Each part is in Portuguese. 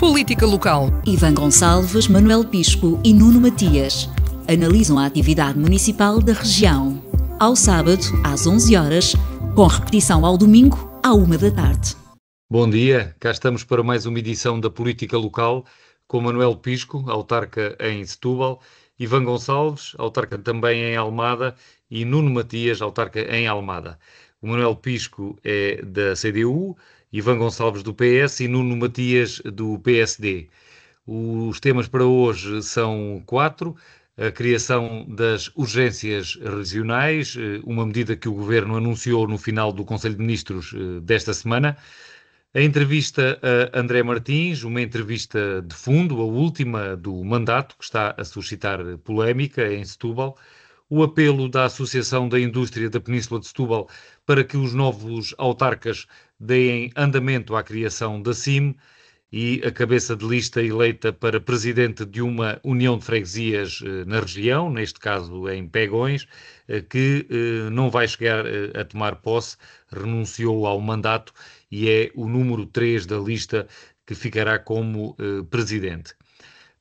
Política local. Ivan Gonçalves, Manuel Pisco e Nuno Matias analisam a atividade municipal da região. Ao sábado, às 11 horas, com repetição ao domingo, à 1 da tarde. Bom dia, cá estamos para mais uma edição da Política Local, com Manuel Pisco, autarca em Setúbal, Ivan Gonçalves, autarca também em Almada, e Nuno Matias, autarca em Almada. O Manuel Pisco é da CDU, Ivan Gonçalves do PS e Nuno Matias do PSD. Os temas para hoje são 4. A criação das urgências regionais, uma medida que o Governo anunciou no final do Conselho de Ministros desta semana. A entrevista a André Martins, uma entrevista de fundo, a última do mandato, que está a suscitar polémica em Setúbal. O apelo da Associação da Indústria da Península de Setúbal para que os novos autarcas deem andamento à criação da CIM. E a cabeça de lista eleita para presidente de uma união de freguesias na região, neste caso em Pegões, que não vai chegar a tomar posse, renunciou ao mandato e é o número 3 da lista que ficará como presidente.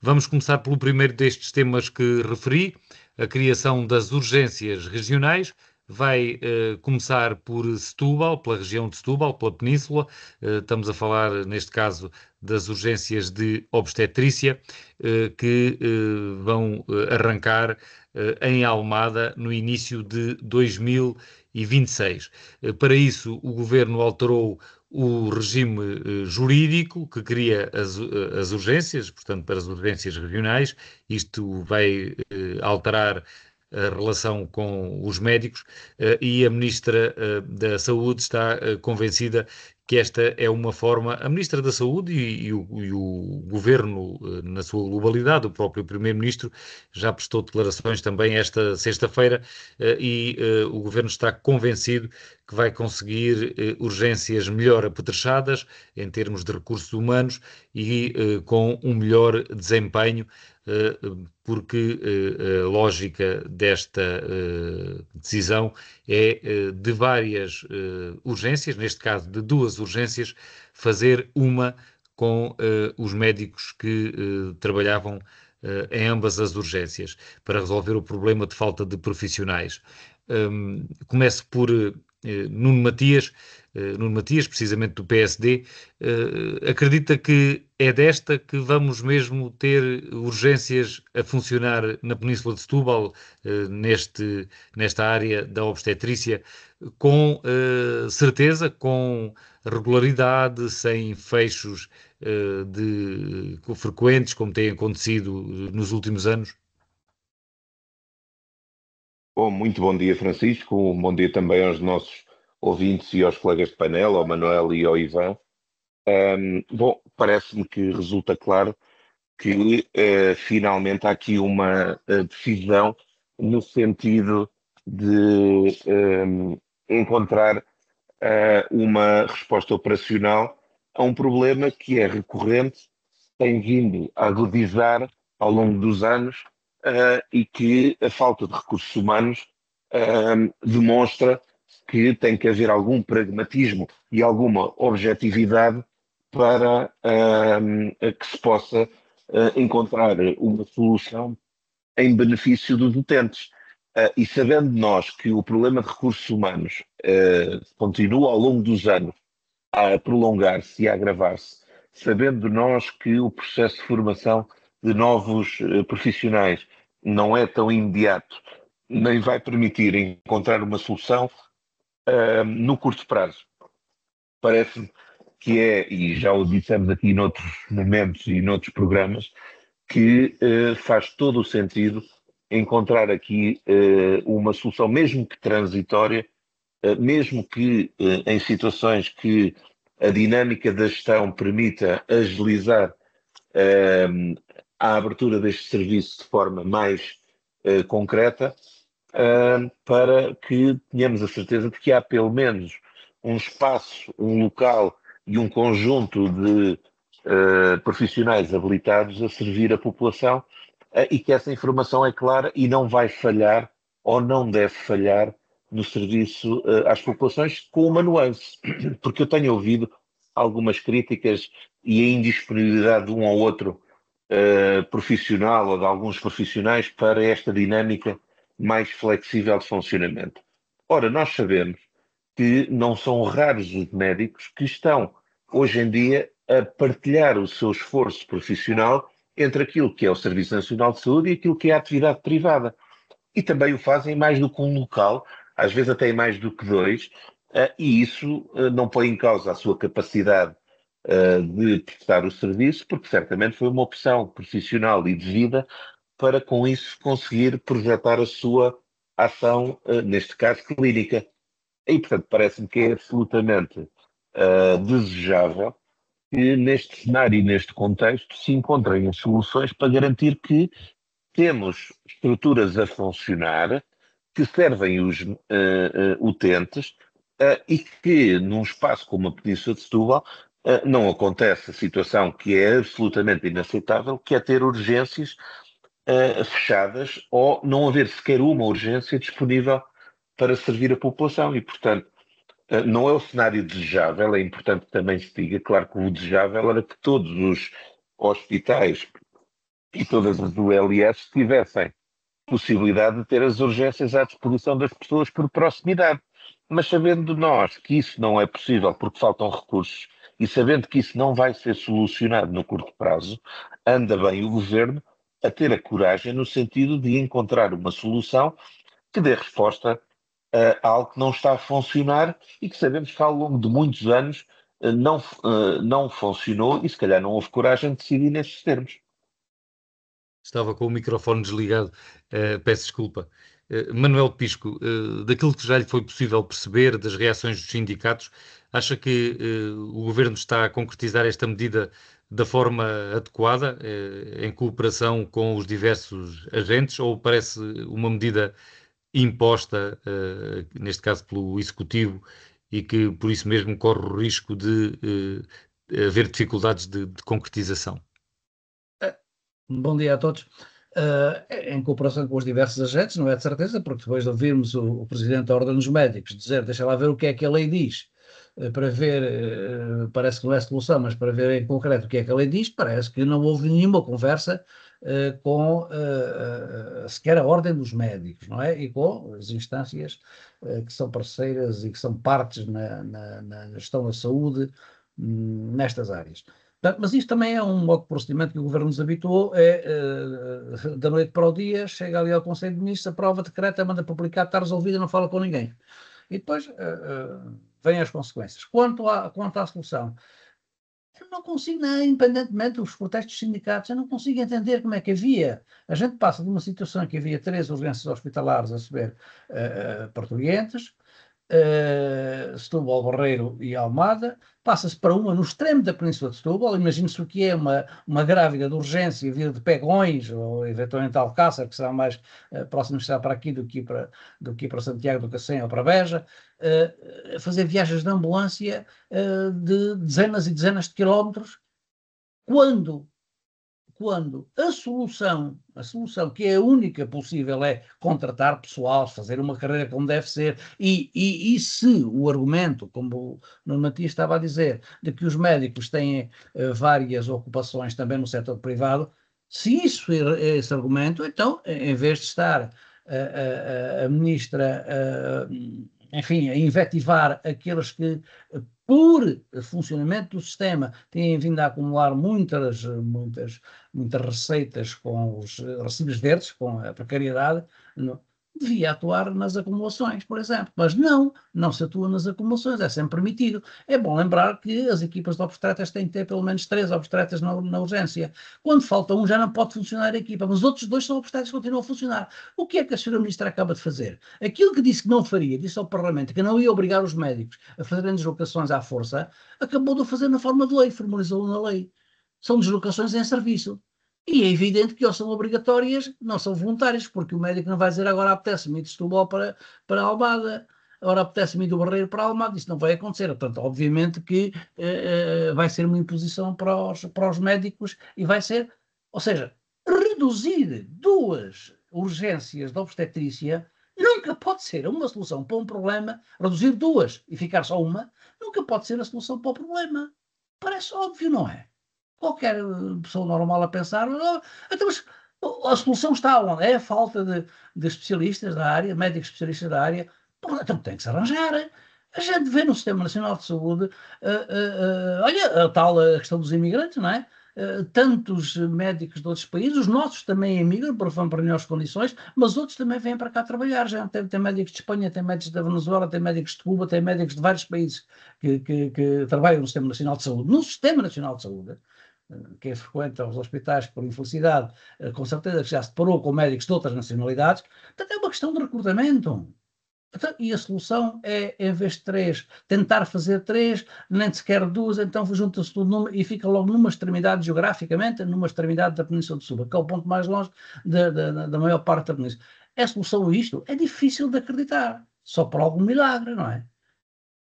Vamos começar pelo primeiro destes temas que referi, a criação das urgências regionais. Vai começar por Setúbal, pela região de Setúbal, pela Península. Estamos a falar, neste caso, das urgências de obstetrícia, que vão arrancar em Almada no início de 2026. Para isso, o Governo alterou o regime jurídico que cria as urgências, portanto, para as urgências regionais. Isto vai alterar a relação com os médicos e a Ministra da Saúde está convencida que esta é uma forma, a Ministra da Saúde e o Governo na sua globalidade, o próprio Primeiro-Ministro já prestou declarações também esta sexta-feira e o Governo está convencido que vai conseguir urgências melhor apetrechadas em termos de recursos humanos e com um melhor desempenho, porque a lógica desta decisão é de várias urgências, neste caso de 2 urgências, fazer uma com os médicos que trabalhavam em ambas as urgências, para resolver o problema de falta de profissionais. Começo por Nuno Matias, precisamente do PSD, acredita que é desta que vamos mesmo ter urgências a funcionar na Península de Setúbal, nesta área da obstetrícia, com certeza, com regularidade, sem fechos frequentes, como tem acontecido nos últimos anos? Bom, muito bom dia, Francisco. Um bom dia também aos nossos ouvintes e aos colegas de painel, ao Manuel e ao Ivan. Bom, parece-me que resulta claro que finalmente há aqui uma decisão no sentido de encontrar uma resposta operacional a um problema que é recorrente, tem vindo a agudizar ao longo dos anos e que a falta de recursos humanos demonstra que tem que haver algum pragmatismo e alguma objetividade para que se possa encontrar uma solução em benefício dos utentes. E sabendo nós que o problema de recursos humanos continua ao longo dos anos a prolongar-se e a agravar-se, sabendo nós que o processo de formação de novos profissionais não é tão imediato, nem vai permitir encontrar uma solução no curto prazo. Parece-me que é, e já o dissemos aqui noutros momentos e noutros programas, que faz todo o sentido encontrar aqui uma solução, mesmo que transitória, mesmo que em situações que a dinâmica da gestão permita agilizar a abertura deste serviço de forma mais concreta, para que tenhamos a certeza de que há pelo menos um espaço, um local e um conjunto de profissionais habilitados a servir a população e que essa informação é clara e não vai falhar ou não deve falhar no serviço às populações, com uma nuance, porque eu tenho ouvido algumas críticas e a indisponibilidade de um ou outro profissional ou de alguns profissionais para esta dinâmica mais flexível de funcionamento. Ora, nós sabemos que não são raros os médicos que estão, hoje em dia, a partilhar o seu esforço profissional entre aquilo que é o Serviço Nacional de Saúde e aquilo que é a atividade privada. E também o fazem mais do que um local, às vezes até mais do que dois, e isso não põe em causa a sua capacidade de prestar o serviço, porque certamente foi uma opção profissional e de vida para com isso conseguir projetar a sua ação, neste caso clínica. E, portanto, parece-me que é absolutamente desejável que neste cenário e neste contexto se encontrem as soluções para garantir que temos estruturas a funcionar, que servem os utentes e que num espaço como a Península de Setúbal não acontece a situação que é absolutamente inaceitável, que é ter urgências fechadas ou não haver sequer uma urgência disponível para servir a população e, portanto, não é o cenário desejável, é importante que também se diga, claro que o desejável era que todos os hospitais e todas as ULS tivessem possibilidade de ter as urgências à disposição das pessoas por proximidade. Mas sabendo nós que isso não é possível porque faltam recursos e sabendo que isso não vai ser solucionado no curto prazo, anda bem o Governo a ter a coragem no sentido de encontrar uma solução que dê resposta a algo que não está a funcionar e que sabemos que ao longo de muitos anos não funcionou e se calhar não houve coragem de decidir nestes termos. Estava com o microfone desligado, peço desculpa. Manuel Pisco, daquilo que já lhe foi possível perceber, das reações dos sindicatos, acha que o Governo está a concretizar esta medida da forma adequada, em cooperação com os diversos agentes, ou parece uma medida imposta, neste caso pelo Executivo, e que por isso mesmo corre o risco de haver dificuldades de concretização? Bom dia a todos. Em cooperação com os diversos agentes, não é de certeza, porque depois de ouvirmos o Presidente da Ordem dos Médicos dizer, deixa lá ver o que é que a lei diz, para ver, parece que não é solução, mas para ver em concreto o que é que a lei diz, parece que não houve nenhuma conversa com sequer a Ordem dos Médicos, não é? E com as instâncias que são parceiras e que são partes na gestão da saúde nestas áreas. Mas isto também é um modo de procedimento que o Governo nos habituou, da noite para o dia, chega ali ao Conselho de Ministros, aprova, decreta, manda publicar, está resolvido, não fala com ninguém. E depois vêm as consequências. Quanto à solução, eu não consigo, independentemente dos protestos dos sindicatos, eu não consigo entender como é que havia. A gente passa de uma situação em que havia 3 urgências hospitalares a receber parturientes, Setúbal, Barreiro e Almada, passa-se para uma no extremo da Península de Setúbal. Imagine-se o que é uma grávida de urgência vir de Pegões ou eventualmente Alcácer, que será mais próximo de estar para aqui do que para Santiago do Cacém ou para Beja, fazer viagens de ambulância de dezenas e dezenas de quilómetros, quando a solução que é a única possível é contratar pessoal, fazer uma carreira como deve ser, e se o argumento, como o Nuno Matias estava a dizer, de que os médicos têm várias ocupações também no setor privado, se isso é esse argumento, então, em vez de estar a ministra, enfim, a invetivar aqueles que por funcionamento do sistema, têm vindo a acumular muitas receitas com os recibos verdes, com a precariedade, devia atuar nas acumulações, por exemplo. Mas não se atua nas acumulações, é sempre permitido. É bom lembrar que as equipas de obstetras têm que ter pelo menos 3 obstetras na urgência. Quando falta um, já não pode funcionar a equipa, mas os outros 2 são obstetras que continuam a funcionar. O que é que a senhora Ministra acaba de fazer? Aquilo que disse que não faria, disse ao Parlamento que não ia obrigar os médicos a fazerem deslocações à força, acabou de o fazer na forma de lei, formalizou na lei. São deslocações em serviço. E é evidente que ou são obrigatórias, não são voluntárias, porque o médico não vai dizer agora apetece-me ir de Setúbal para Almada, agora apetece-me ir do Barreiro para Almada, isso não vai acontecer. Portanto, obviamente que vai ser uma imposição para os médicos e vai ser, ou seja, reduzir 2 urgências de obstetrícia nunca pode ser uma solução para um problema. Reduzir 2 e ficar só uma nunca pode ser a solução para o problema. Parece óbvio, não é? qualquer pessoa normal a pensar, então, mas a solução está onde? É a falta de especialistas da área, médicos especialistas da área. Então tem que se arranjar. A gente vê no Sistema Nacional de Saúde, olha, a questão dos imigrantes, não é? Tantos médicos de outros países, os nossos também emigram para melhores condições, mas outros também vêm para cá trabalhar. Já tem médicos de Espanha, tem médicos da Venezuela, tem médicos de Cuba, tem médicos de vários países que trabalham no Sistema Nacional de Saúde. No Sistema Nacional de Saúde, quem frequenta os hospitais por infelicidade, com certeza que já se deparou com médicos de outras nacionalidades. Portanto, é uma questão de recrutamento. Então, e a solução é, em vez de 3, tentar fazer 3, nem sequer 2, então junta-se tudo e fica logo numa extremidade geograficamente, numa extremidade da Península de Suba, que é o ponto mais longe da maior parte da Península. É solução a isto? É difícil de acreditar, só por algum milagre, não é?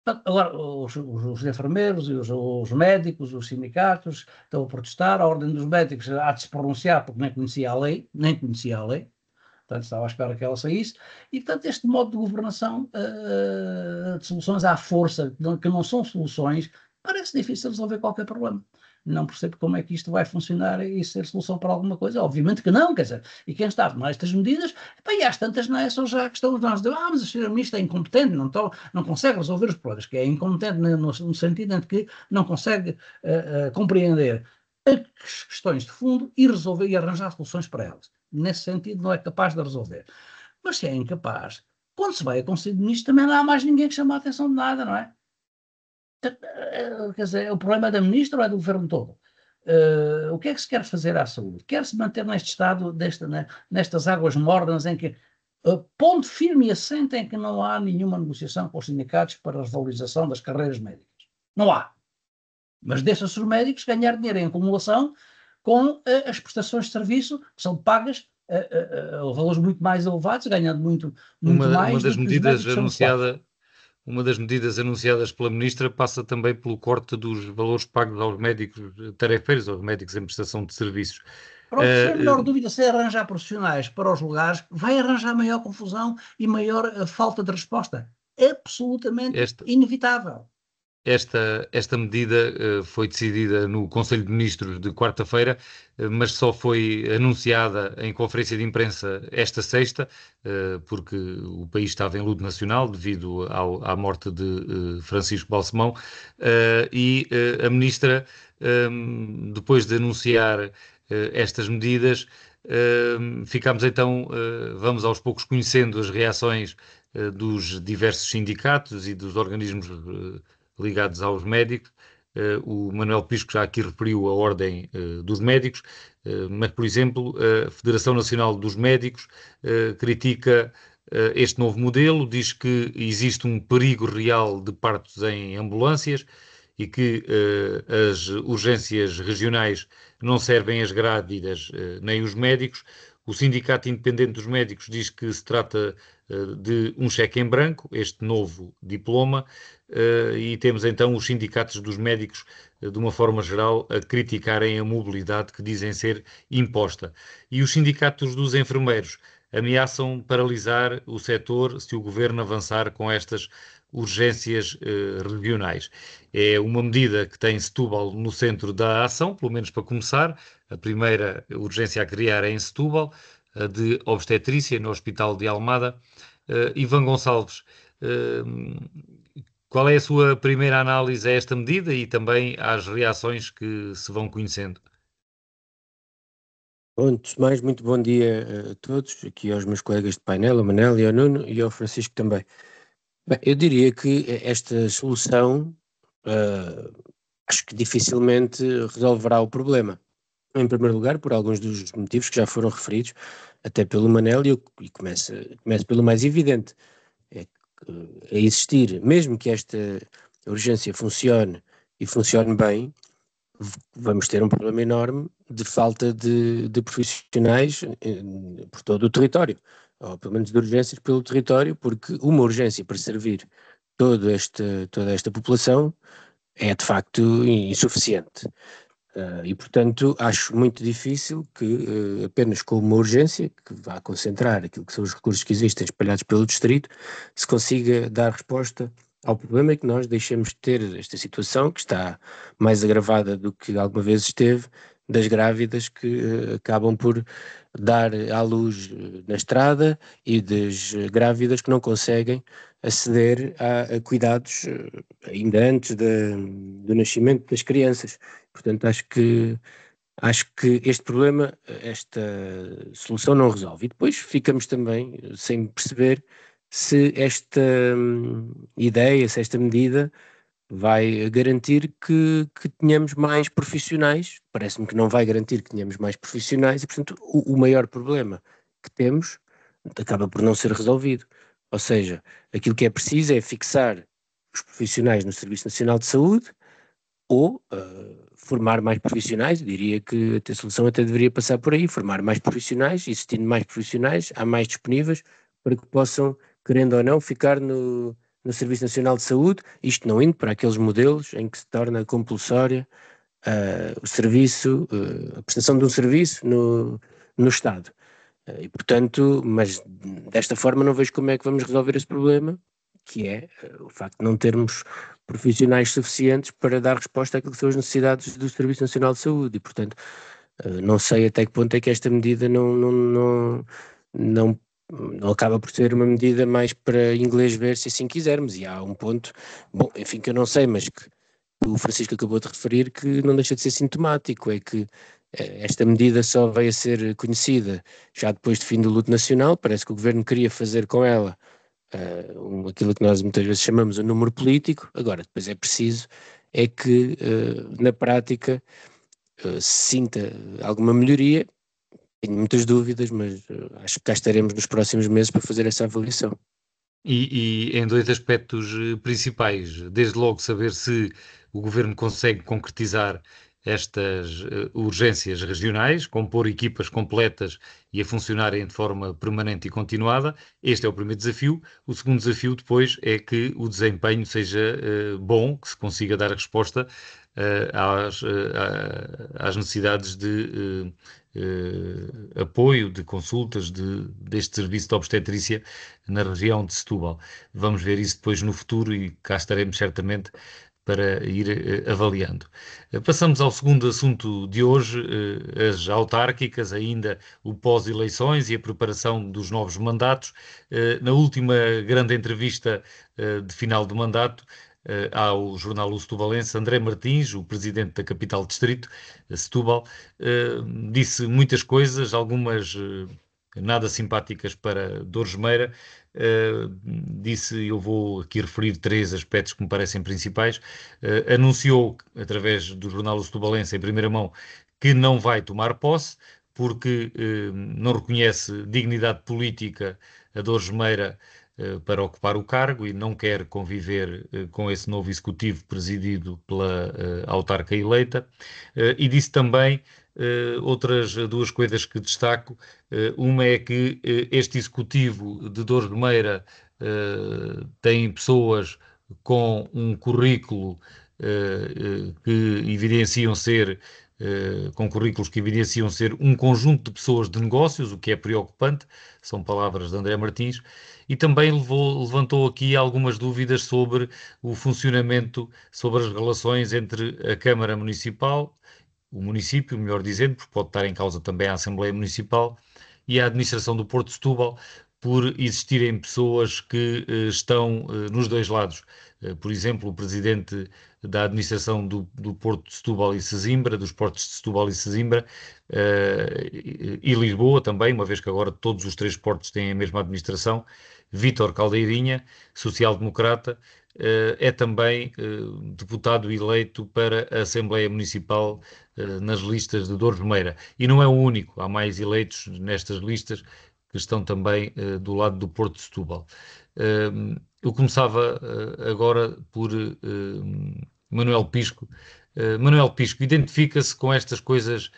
Agora, os enfermeiros e os médicos, os sindicatos estão a protestar, a Ordem dos Médicos há de se pronunciar porque nem conhecia a lei, portanto estava à espera que ela saísse, e portanto este modo de governação de soluções à força, que não são soluções, parece difícil resolver qualquer problema. Não percebo como é que isto vai funcionar e ser solução para alguma coisa. Obviamente que não, quer dizer, e quem está a tomar estas medidas, e às tantas não é só já a questão de nós dizer, mas o Sr. Ministro é incompetente, não consegue resolver os problemas, que é incompetente no sentido em que não consegue compreender as questões de fundo e resolver e arranjar soluções para elas. Nesse sentido não é capaz de resolver. Mas se é incapaz, quando se vai a Conselho de Ministros também não há mais ninguém que chame a atenção de nada, não é? Quer dizer, o problema é da ministra ou é do governo todo? O que é que se quer fazer à saúde? Quer-se manter neste estado, nestas águas mornas em que, ponto firme e assente em que não há nenhuma negociação com os sindicatos para a revalorização das carreiras médicas. Não há. Mas deixa-se os médicos ganhar dinheiro em acumulação com as prestações de serviço que são pagas a valores muito mais elevados, ganhando muito mais. Uma das medidas anunciadas pela Ministra passa também pelo corte dos valores pagos aos médicos tarefeiros, aos médicos em prestação de serviços. Pronto, sem a menor dúvida, se arranjar profissionais para os lugares, vai arranjar maior confusão e maior falta de resposta. Absolutamente inevitável. Esta medida foi decidida no Conselho de Ministros de quarta-feira, mas só foi anunciada em conferência de imprensa esta sexta, porque o país estava em luto nacional devido à morte de Francisco Balsemão, e a Ministra, depois de anunciar estas medidas, ficámos então, vamos aos poucos conhecendo as reações dos diversos sindicatos e dos organismos ligados aos médicos. O Manuel Pisco já aqui referiu a Ordem dos Médicos, mas, por exemplo, a Federação Nacional dos Médicos critica este novo modelo, diz que existe um perigo real de partos em ambulâncias e que as urgências regionais não servem as grávidas nem os médicos. O Sindicato Independente dos Médicos diz que se trata de um cheque em branco, este novo diploma, e temos então os sindicatos dos médicos, de uma forma geral, a criticarem a mobilidade que dizem ser imposta. E os sindicatos dos enfermeiros ameaçam paralisar o setor se o governo avançar com estas urgências regionais. É uma medida que tem Setúbal no centro da ação, pelo menos para começar. A primeira urgência a criar é em Setúbal, a de obstetrícia, no Hospital de Almada. Ivan Gonçalves, qual é a sua primeira análise a esta medida e também às reações que se vão conhecendo? Antes de mais, muito bom dia a todos, aqui aos meus colegas de painel, ao Manel e ao Nuno e ao Francisco também. Bem, eu diria que esta solução acho que dificilmente resolverá o problema. Em primeiro lugar, por alguns dos motivos que já foram referidos, até pelo Manel, e começo pelo mais evidente, é existir, mesmo que esta urgência funcione e funcione bem, vamos ter um problema enorme de falta de profissionais por todo o território, ou pelo menos de urgências pelo território, porque uma urgência para servir toda esta população é de facto insuficiente. E portanto acho muito difícil que apenas com uma urgência, que vá concentrar aquilo que são os recursos que existem espalhados pelo distrito, se consiga dar resposta ao problema é que nós deixamos de ter esta situação que está mais agravada do que alguma vez esteve, das grávidas que acabam por dar à luz na estrada e das grávidas que não conseguem aceder a cuidados ainda antes do nascimento das crianças. Portanto, acho que este problema, esta solução não resolve. E depois ficamos também sem perceber se esta ideia, se esta medida vai garantir que tenhamos mais profissionais. Parece-me que não vai garantir que tenhamos mais profissionais e, portanto, o maior problema que temos acaba por não ser resolvido. Ou seja, aquilo que é preciso é fixar os profissionais no Serviço Nacional de Saúde ou formar mais profissionais. Eu diria que a solução até deveria passar por aí, formar mais profissionais, existindo mais profissionais, há mais disponíveis para que possam, querendo ou não, ficar no Serviço Nacional de Saúde, isto não indo para aqueles modelos em que se torna compulsória o serviço, a prestação de um serviço no Estado. E, portanto, mas desta forma não vejo como é que vamos resolver esse problema, que é o facto de não termos profissionais suficientes para dar resposta àquilo que são as necessidades do Serviço Nacional de Saúde. E, portanto, não sei até que ponto é que esta medida não acaba por ser uma medida mais para inglês ver, se assim quisermos. E há um ponto, bom, enfim, que eu não sei, mas que o Francisco acabou de referir, que não deixa de ser sintomático, é que esta medida só veio a ser conhecida já depois do fim do luto nacional. Parece que o governo queria fazer com ela aquilo que nós muitas vezes chamamos o número político. Agora, depois é preciso é que na prática se sinta alguma melhoria. Tenho muitas dúvidas, mas acho que cá estaremos nos próximos meses para fazer essa avaliação. E em dois aspectos principais, desde logo saber se o governo consegue concretizar estas urgências regionais, compor equipas completas e a funcionarem de forma permanente e continuada. Este é o primeiro desafio. O segundo desafio depois é que o desempenho seja bom, que se consiga dar resposta às necessidades de apoio, de consultas deste serviço de obstetrícia na região de Setúbal. Vamos ver isso depois no futuro e cá estaremos certamente para ir avaliando. Passamos ao segundo assunto de hoje, as autárquicas, ainda o pós-eleições e a preparação dos novos mandatos. Na última grande entrevista de final de mandato, ao jornal O Setubalense, André Martins, o presidente da capital distrito, Setúbal, disse muitas coisas, algumas nada simpáticas para Dores Meira. Disse, eu vou aqui referir três aspectos que me parecem principais. Anunciou, através do jornal O Setubalense, em primeira mão, que não vai tomar posse, porque não reconhece dignidade política a Dores Meira para ocupar o cargo e não quer conviver com esse novo executivo presidido pela autarca eleita. E disse também outras duas coisas que destaco. Uma é que este executivo de Dores de Meira tem pessoas com um currículo que evidenciam ser com currículos que evidenciam ser um conjunto de pessoas de negócios, o que é preocupante, são palavras de André Martins, e também levantou aqui algumas dúvidas sobre o funcionamento, sobre as relações entre a Câmara Municipal, o município, melhor dizendo, porque pode estar em causa também a Assembleia Municipal, e a administração do Porto de Setúbal, por existirem pessoas que estão nos dois lados. Por exemplo, o presidente da administração do Porto de Setúbal e Sesimbra, dos portos de Setúbal e Sesimbra, e Lisboa também, uma vez que agora todos os três portos têm a mesma administração, Vítor Caldeirinha, social-democrata, é também deputado eleito para a Assembleia Municipal nas listas de Dores Meira. E não é o único, há mais eleitos nestas listas que estão também do lado do Porto de Setúbal. Eu começava agora por Manuel Pisco. Manuel Pisco, identifica-se com estas coisas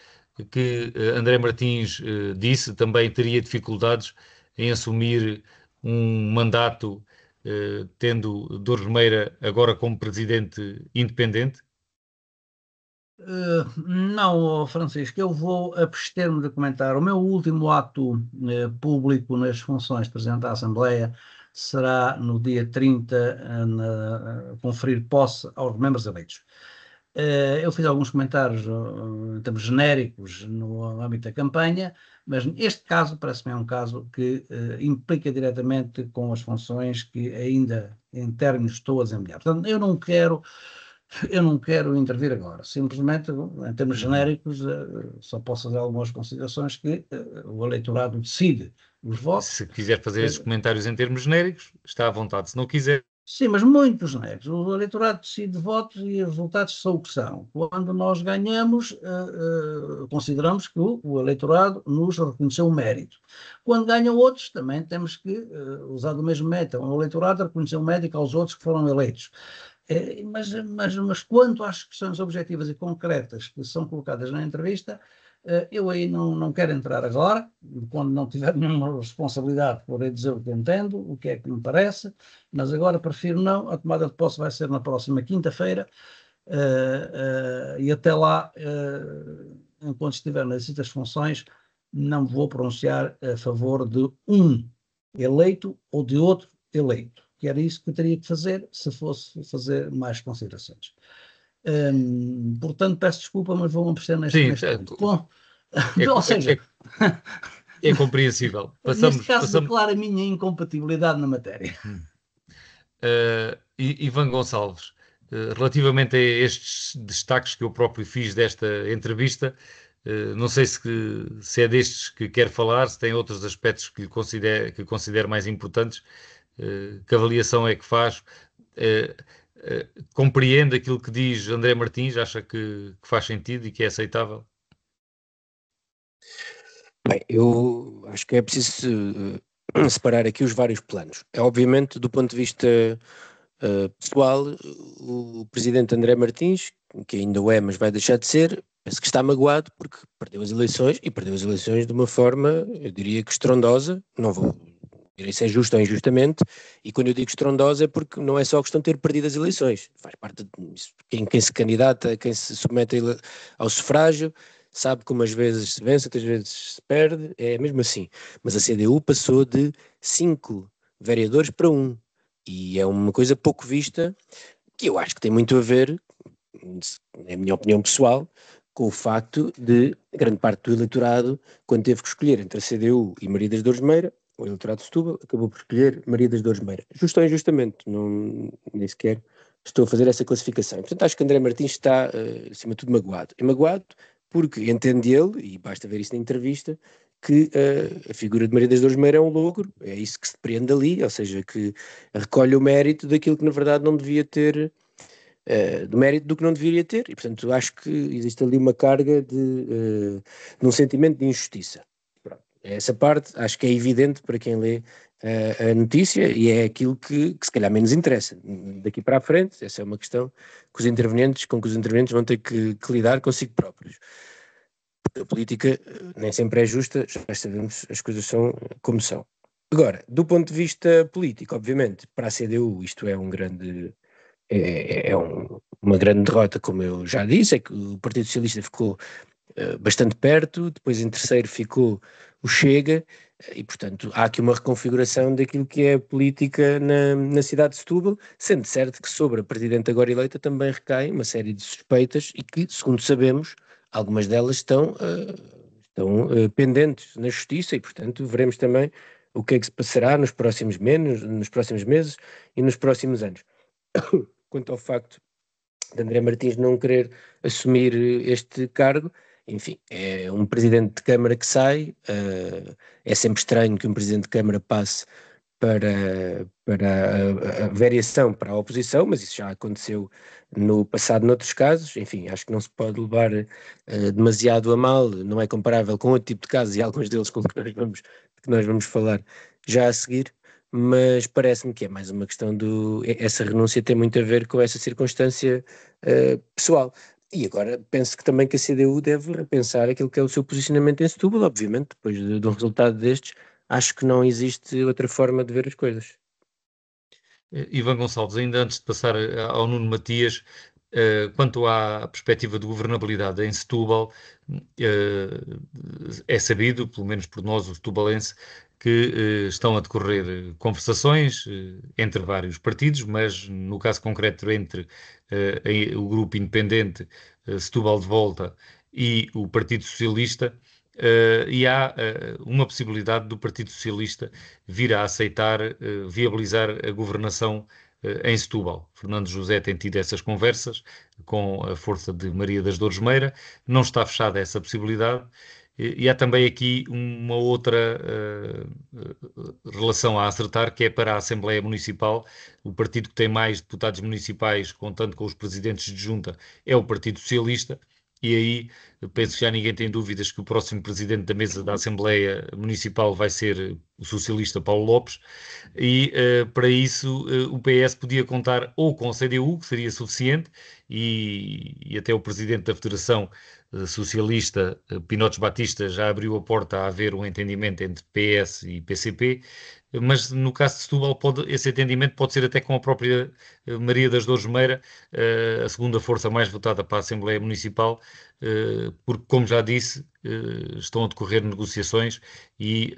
que André Martins disse, também teria dificuldades em assumir um mandato tendo Dores Meira agora como presidente independente? Não, Francisco, eu vou abster-me de comentar. O meu último ato público nas funções de Presidente da Assembleia será no dia 30 conferir posse aos membros eleitos. Eu fiz alguns comentários em termos genéricos no âmbito da campanha, mas este caso parece-me um caso que implica diretamente com as funções que ainda em términos estou a desempenhar. Portanto, eu não quero intervir agora, simplesmente em termos genéricos só posso fazer algumas considerações que o eleitorado decide os votos. Se quiser fazer esses comentários em termos genéricos, está à vontade. Se não quiser... Sim, mas muitos genéricos. O eleitorado decide votos e os resultados são o que são. Quando nós ganhamos, consideramos que o eleitorado nos reconheceu o mérito. Quando ganham outros, também temos que usar do mesmo método. O eleitorado reconheceu o mérito aos outros que foram eleitos. Mas quanto às questões objetivas e concretas que são colocadas na entrevista, eu aí não quero entrar agora, quando não tiver nenhuma responsabilidade, porei dizer o que entendo, o que é que me parece, mas agora prefiro não. A tomada de posse vai ser na próxima quinta-feira, e até lá, enquanto estiver nas das funções, não vou pronunciar a favor de um eleito ou de outro eleito, que era isso que eu teria que fazer se fosse fazer mais considerações. Portanto, peço desculpa, mas vou aparecer neste ponto. Bom, ou seja, é compreensível. Neste caso, declaro a minha incompatibilidade na matéria. Ivan Gonçalves, relativamente a estes destaques que eu próprio fiz desta entrevista, não sei se é destes que quer falar, se tem outros aspectos que considere mais importantes. Que avaliação é que faz? Compreende aquilo que diz André Martins? Acha que faz sentido e que é aceitável? Bem, eu acho que é preciso separar aqui os vários planos. Obviamente, do ponto de vista pessoal, o presidente André Martins, que ainda o é, mas vai deixar de ser, penso que está magoado porque perdeu as eleições, e perdeu as eleições de uma forma, eu diria que estrondosa. Não vou dizer se é justo ou injustamente, e quando eu digo estrondosa é porque não é só a questão de ter perdido as eleições, faz parte de quem se candidata, quem se submete ao sufrágio, sabe que umas vezes se vence, outras vezes se perde, é mesmo assim. Mas a CDU passou de 5 vereadores para 1, e é uma coisa pouco vista, que eu acho que tem muito a ver, é a minha opinião pessoal, com o facto de grande parte do eleitorado, quando teve que escolher entre a CDU e Maria das Dores de Meira, o eleitorado de Setúbal acabou por escolher Maria das Dores de Meira. Justo ou injustamente, nem sequer estou a fazer essa classificação. Portanto, acho que André Martins está, acima de tudo, magoado. É magoado porque entende ele, e basta ver isso na entrevista, que a figura de Maria das Dores de Meira é um logro, é isso que se prende ali, ou seja, que recolhe o mérito daquilo que na verdade não devia ter, do mérito do que não deveria ter, e portanto acho que existe ali uma carga de um sentimento de injustiça. Pronto. Essa parte acho que é evidente para quem lê a notícia, e é aquilo que se calhar menos interessa. Daqui para a frente, essa é uma questão com que os intervenientes vão ter que lidar consigo próprios. Porque a política nem sempre é justa, já sabemos, as coisas são como são. Agora, do ponto de vista político, obviamente, para a CDU isto é uma grande derrota, como eu já disse, é que o Partido Socialista ficou bastante perto, depois em terceiro ficou o Chega, e portanto há aqui uma reconfiguração daquilo que é a política na cidade de Setúbal, sendo certo que sobre a Presidente agora eleita também recai uma série de suspeitas e que, segundo sabemos, algumas delas estão pendentes na Justiça, e portanto veremos também o que é que se passará nos próximos meses e nos próximos anos. Quanto ao facto de André Martins não querer assumir este cargo, enfim, é um presidente de Câmara que sai, é sempre estranho que um presidente de Câmara passe para a variação para a oposição, mas isso já aconteceu no passado noutros casos. Enfim, acho que não se pode levar demasiado a mal, não é comparável com outro tipo de casos, e alguns deles com que nós vamos falar já a seguir, mas parece-me que é mais uma questão essa renúncia tem muito a ver com essa circunstância pessoal. E agora penso que também que a CDU deve repensar aquilo que é o seu posicionamento em Setúbal, obviamente, depois de um resultado destes, acho que não existe outra forma de ver as coisas. Ivan Gonçalves, ainda antes de passar ao Nuno Matias, Quanto à perspectiva de governabilidade em Setúbal, é sabido, pelo menos por nós, o setubalense, que estão a decorrer conversações entre vários partidos, mas no caso concreto entre o grupo independente Setúbal de Volta e o Partido Socialista, e há uma possibilidade do Partido Socialista vir a aceitar viabilizar a governação em Setúbal. Fernando José tem tido essas conversas com a força de Maria das Dores Meira, não está fechada essa possibilidade. E há também aqui uma outra relação a acertar, que é para a Assembleia Municipal. O partido que tem mais deputados municipais, contando com os presidentes de junta, é o Partido Socialista. E aí penso que já ninguém tem dúvidas que o próximo presidente da mesa da Assembleia Municipal vai ser o socialista Paulo Lopes, e para isso o PS podia contar ou com a CDU, que seria suficiente, e até o presidente da Federação Socialista, Pinotes Batista, já abriu a porta a haver um entendimento entre PS e PCP, mas no caso de Setúbal esse entendimento pode ser até com a própria Maria das Dores Meira, a segunda força mais votada para a Assembleia Municipal, porque, como já disse, estão a decorrer negociações e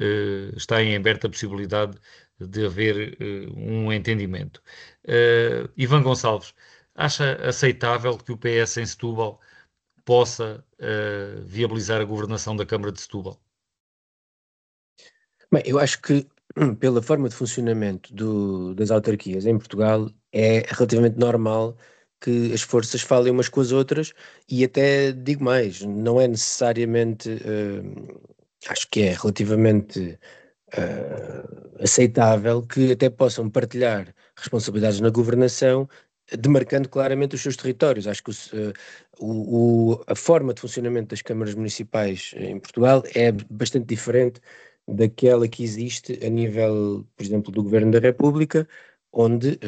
está em aberta a possibilidade de haver um entendimento. Ivan Gonçalves, acha aceitável que o PS em Setúbal possa viabilizar a governação da Câmara de Setúbal? Bem, eu acho que pela forma de funcionamento das autarquias em Portugal é relativamente normal que as forças falem umas com as outras, e até digo mais, não é necessariamente, acho que é relativamente aceitável que até possam partilhar responsabilidades na governação, demarcando claramente os seus territórios. Acho que a forma de funcionamento das câmaras municipais em Portugal é bastante diferente daquela que existe a nível, por exemplo, do Governo da República, onde,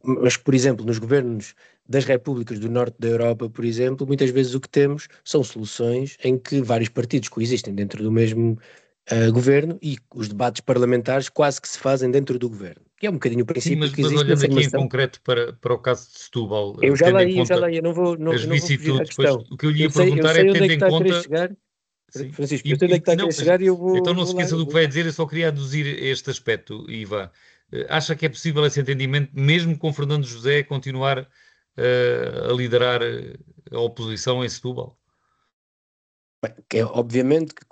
mas, por exemplo, nos governos das repúblicas do norte da Europa, por exemplo, muitas vezes o que temos são soluções em que vários partidos coexistem dentro do mesmo governo, e os debates parlamentares quase que se fazem dentro do governo, que é um bocadinho o Sim, princípio que mas existe na olhando aqui em formação. concreto para o caso de Setúbal, Eu já tendo lá em ia, conta eu não vou, as eu não vou fugir à vicissitudes, pois, questão. o que eu lhe ia Eu perguntar é sei onde é tendo que em está a querer conta. chegar, Sim. Francisco, eu sei onde é que está a Não, querer mas chegar, e então não vou se lá. esqueça do que vai dizer, eu só queria aduzir este aspecto, Ivan. Acha que é possível esse entendimento, mesmo com Fernando José continuar a liderar a oposição em Setúbal? Bem, obviamente que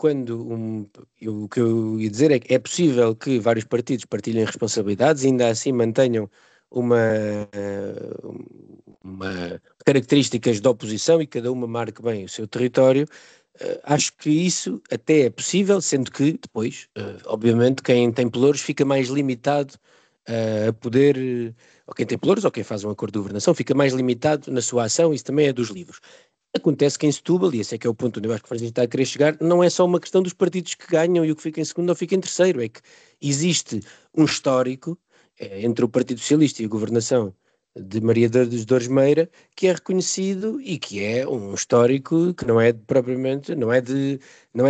o que eu ia dizer é que é possível que vários partidos partilhem responsabilidades e ainda assim mantenham uma, eh, uma características de oposição, e cada uma marque bem o seu território. Acho que isso até é possível, sendo que depois, obviamente, quem tem pelouros fica mais limitado a poder, ou quem tem pelouros, ou quem faz um acordo de governação, fica mais limitado na sua ação. Isso também é dos livros. Acontece que em Setúbal, e esse é que é o ponto onde eu acho que o Francisco está a querer chegar, não é só uma questão dos partidos que ganham e o que fica em segundo ou fica em terceiro, é que existe um histórico entre o Partido Socialista e a governação de Maria das Dores Meira, que é reconhecido e que é um histórico que não é propriamente, não é de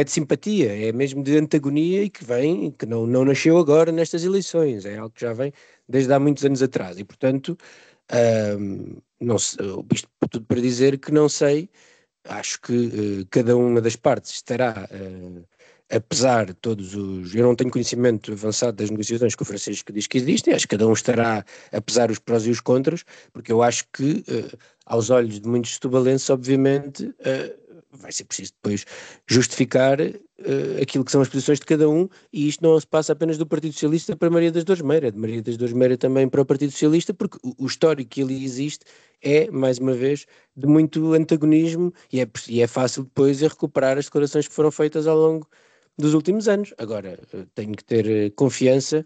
simpatia, é mesmo de antagonia, e que não nasceu agora nestas eleições, é algo que já vem desde há muitos anos atrás, e portanto, não sei, isto tudo para dizer que não sei, acho que cada uma das partes estará, apesar de todos os. Eu não tenho conhecimento avançado das negociações que o Francisco diz que existem, acho que cada um estará a pesar os prós e os contras, porque eu acho que, aos olhos de muitos setubalenses, obviamente, vai ser preciso depois justificar aquilo que são as posições de cada um, e isto não se passa apenas do Partido Socialista para Maria das Dores Meira, é de Maria das Dores Meira também para o Partido Socialista, porque o histórico que ali existe é, mais uma vez, de muito antagonismo, e é fácil depois recuperar as declarações que foram feitas ao longo dos últimos anos. Agora, tenho que ter confiança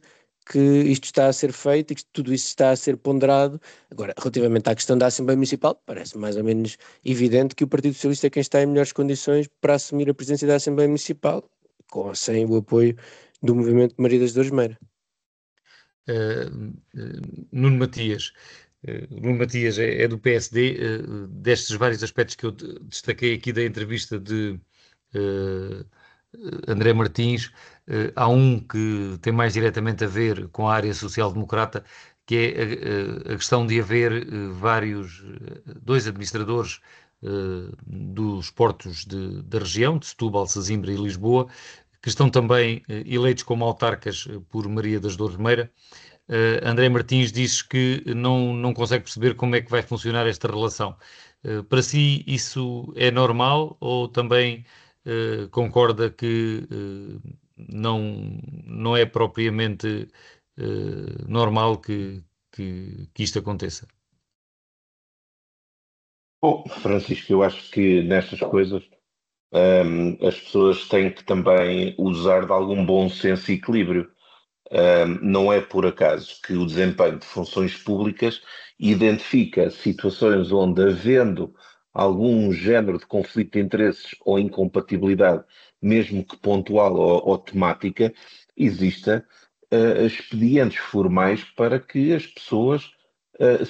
que isto está a ser feito e que tudo isso está a ser ponderado. Agora, relativamente à questão da Assembleia Municipal, parece mais ou menos evidente que o Partido Socialista é quem está em melhores condições para assumir a presidência da Assembleia Municipal, com ou sem o apoio do movimento de Maria das Dores Meira. Nuno Matias. Nuno Matias é do PSD. Destes vários aspectos que eu destaquei aqui da entrevista de André Martins, há um que tem mais diretamente a ver com a área social-democrata, que é a questão de haver dois administradores dos portos da região, de Setúbal, Sesimbra e Lisboa, que estão também eleitos como autarcas por Maria das Dores Meira. André Martins diz que não consegue perceber como é que vai funcionar esta relação. Para si isso é normal ou também concorda que não é propriamente normal que isto aconteça? Bom, Francisco, eu acho que nestas coisas as pessoas têm que também usar de algum bom senso e equilíbrio. Não é por acaso que o desempenho de funções públicas identifica situações onde, havendo algum género de conflito de interesses ou incompatibilidade, mesmo que pontual ou temática, exista expedientes formais para que as pessoas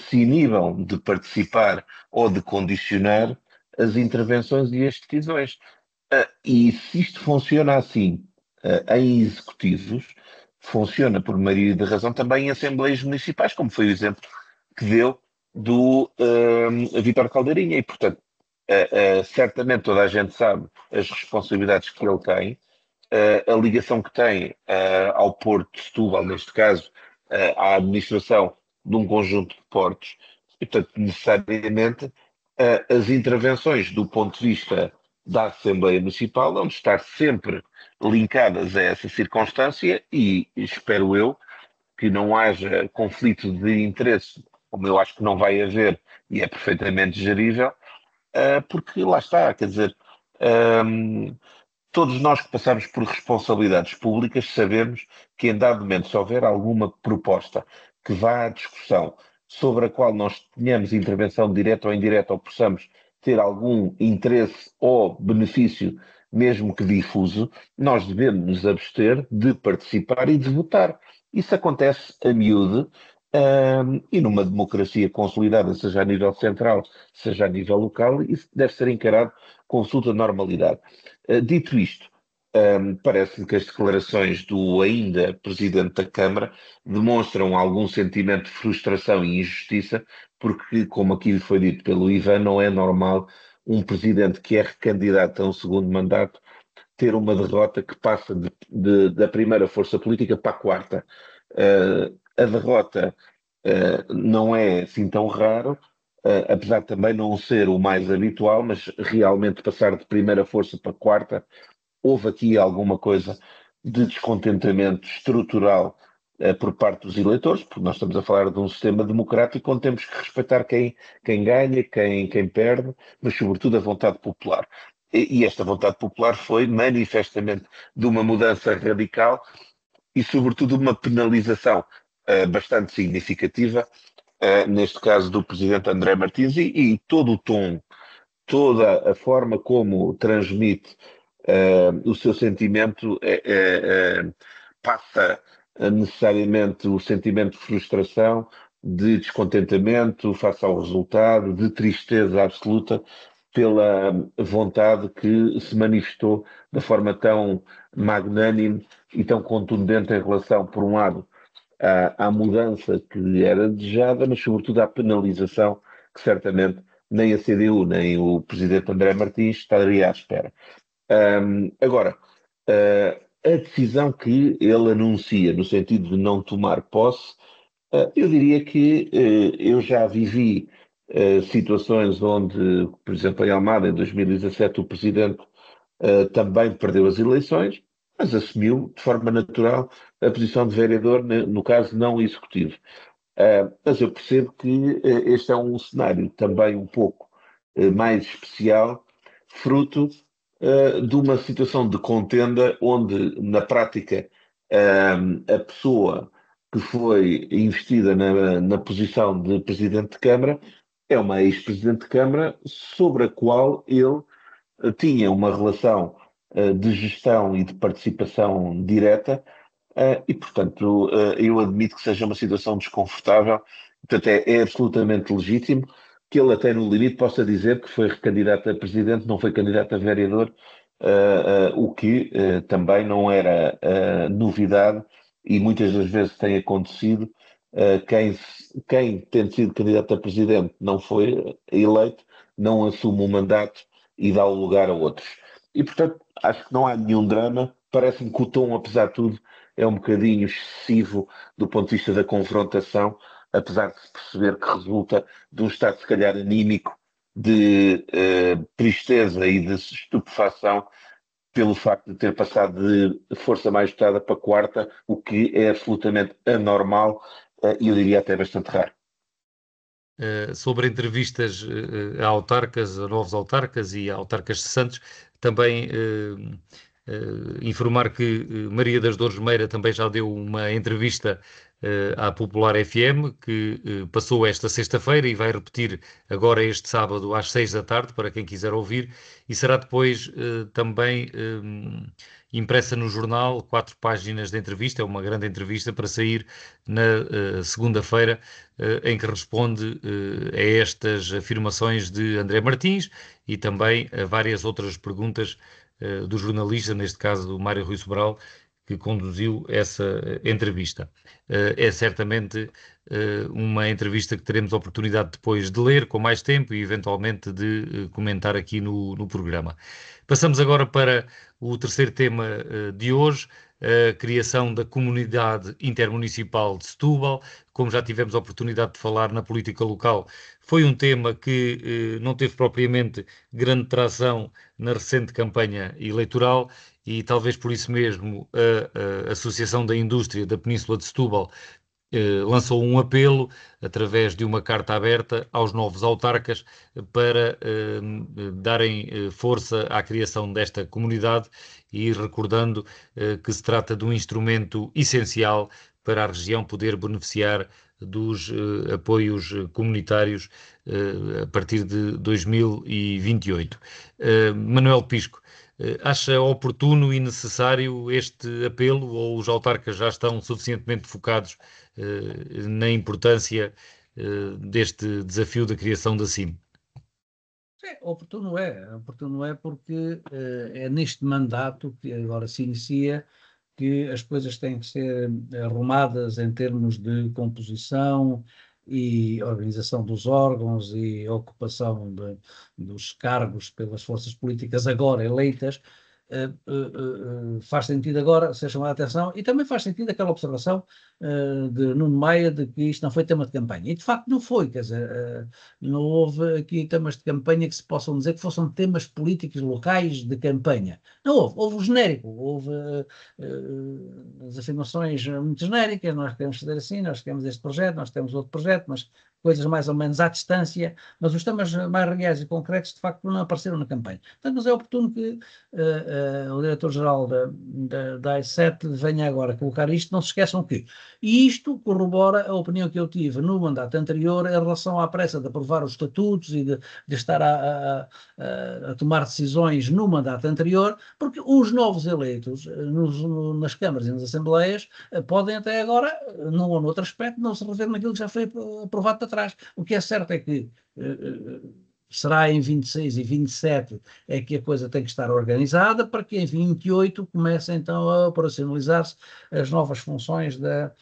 se inibam de participar ou de condicionar as intervenções e as decisões. E se isto funciona assim, em executivos, funciona por maioria de razão também em assembleias municipais, como foi o exemplo que deu do Vítor Caldeirinha. E, portanto, certamente toda a gente sabe as responsabilidades que ele tem, a ligação que tem ao Porto de Setúbal, neste caso, à administração de um conjunto de portos, e, portanto, necessariamente as intervenções do ponto de vista da Assembleia Municipal vão estar sempre linkadas a essa circunstância e espero eu que não haja conflito de interesses, como eu acho que não vai haver e é perfeitamente gerível, porque lá está, quer dizer, todos nós que passamos por responsabilidades públicas sabemos que em dado momento, se houver alguma proposta que vá à discussão sobre a qual nós tenhamos intervenção direta ou indireta ou possamos ter algum interesse ou benefício, mesmo que difuso, nós devemos nos abster de participar e de votar. Isso acontece a miúde, e numa democracia consolidada, seja a nível central, seja a nível local, isso deve ser encarado com absoluta normalidade. Dito isto, parece-me que as declarações do ainda Presidente da Câmara demonstram algum sentimento de frustração e injustiça, porque, como aqui foi dito pelo Ivan, não é normal um Presidente que é recandidato a um segundo mandato ter uma derrota que passa da primeira força política para a quarta. A derrota não é assim tão raro, apesar de também não ser o mais habitual, mas realmente passar de primeira força para quarta, houve aqui alguma coisa de descontentamento estrutural por parte dos eleitores, porque nós estamos a falar de um sistema democrático onde temos que respeitar quem ganha, quem perde, mas sobretudo a vontade popular. E esta vontade popular foi manifestamente de uma mudança radical e sobretudo uma penalização bastante significativa, neste caso do Presidente André Martins, e todo o tom, toda a forma como transmite o seu sentimento passa necessariamente o sentimento de frustração, de descontentamento face ao resultado, de tristeza absoluta pela vontade que se manifestou de forma tão magnânime e tão contundente em relação, por um lado, à mudança que era desejada, mas sobretudo à penalização que certamente nem a CDU nem o presidente André Martins estaria à espera. Agora, a decisão que ele anuncia no sentido de não tomar posse, eu diria que eu já vivi situações onde, por exemplo, em Almada, em 2017, o presidente também perdeu as eleições, mas assumiu de forma natural a posição de vereador, no caso não executivo. Mas eu percebo que este é um cenário também um pouco mais especial, fruto de uma situação de contenda onde, na prática, a pessoa que foi investida na posição de Presidente de Câmara é uma ex-Presidente de Câmara sobre a qual ele tinha uma relação de gestão e de participação direta, e, portanto, eu admito que seja uma situação desconfortável. Portanto, é absolutamente legítimo que ele até no limite possa dizer que foi recandidato a presidente, não foi candidato a vereador, o que também não era novidade e muitas das vezes tem acontecido quem, tendo sido candidato a presidente, não foi eleito, não assume o mandato e dá o lugar a outros. E, portanto, acho que não há nenhum drama. Parece-me que o tom, apesar de tudo, é um bocadinho excessivo do ponto de vista da confrontação, apesar de se perceber que resulta de um estado, se calhar, anímico de tristeza e de estupefação pelo facto de ter passado de força mais votada para quarta, o que é absolutamente anormal e eu diria até bastante raro. Sobre entrevistas a autarcas, a novos autarcas e a autarcas cessantes, também informar que Maria das Dores Meira também já deu uma entrevista à Popular FM, que passou esta sexta-feira e vai repetir agora este sábado às 6 da tarde, para quem quiser ouvir, e será depois também impressa no jornal, 4 páginas de entrevista, é uma grande entrevista para sair na segunda-feira, em que responde a estas afirmações de André Martins e também a várias outras perguntas do jornalista, neste caso do Mário Rui Sobral, que conduziu essa entrevista. É certamente uma entrevista que teremos a oportunidade depois de ler com mais tempo e eventualmente de comentar aqui no programa. Passamos agora para o terceiro tema de hoje, a criação da Comunidade Intermunicipal de Setúbal. Como já tivemos a oportunidade de falar na política local, foi um tema que não teve propriamente grande tração na recente campanha eleitoral e talvez por isso mesmo a Associação da Indústria da Península de Setúbal lançou um apelo através de uma carta aberta aos novos autarcas para darem força à criação desta comunidade e recordando que se trata de um instrumento essencial para a região poder beneficiar dos apoios comunitários a partir de 2028. Manuel Pisco, acha oportuno e necessário este apelo ou os autarcas já estão suficientemente focados na importância deste desafio da criação da CIM? Oportuno é porque é neste mandato que agora se inicia que as coisas têm que ser arrumadas em termos de composição e organização dos órgãos e ocupação dos cargos pelas forças políticas agora eleitas. Faz sentido agora ser chamada a atenção e também faz sentido aquela observação de Nuno Maia de que isto não foi tema de campanha. E de facto não foi, quer dizer, não houve aqui temas de campanha que se possam dizer que fossem temas políticos locais de campanha. Não houve o genérico, houve as afirmações muito genéricas, nós queremos fazer assim, nós queremos este projeto, nós temos outro projeto, mas coisas mais ou menos à distância, mas os temas mais reais e concretos de facto não apareceram na campanha. Portanto, mas é oportuno que o diretor-geral da AICET venha agora colocar isto. Não se esqueçam que isto corrobora a opinião que eu tive no mandato anterior em relação à pressa de aprovar os estatutos e de estar a tomar decisões no mandato anterior, porque os novos eleitos nas câmaras e nas assembleias podem até agora, num ou noutro aspecto, não se rever naquilo que já foi aprovado para trás. O que é certo é que será em 26 e 27 é que a coisa tem que estar organizada para que em 28 comece então a operacionalizar-se as novas funções da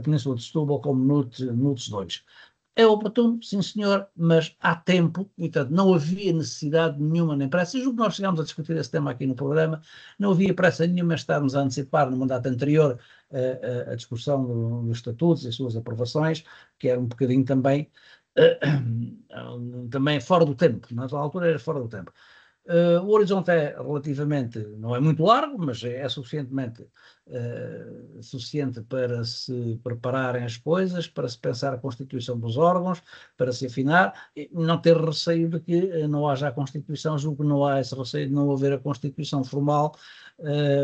Península de Setúbal como NUTS 2. É oportuno, sim senhor, mas há tempo, e portanto não havia necessidade nenhuma nem pressa. E julgo que nós chegámos a discutir esse tema aqui no programa, não havia pressa nenhuma, estávamos a antecipar no mandato anterior a discussão dos estatutos e as suas aprovações, que era um bocadinho também fora do tempo, na altura era fora do tempo. O horizonte não é muito largo, mas é suficiente para se prepararem as coisas, para se pensar a constituição dos órgãos, para se afinar, e não ter receio de que não haja a constituição. Julgo que não há esse receio de não haver a constituição formal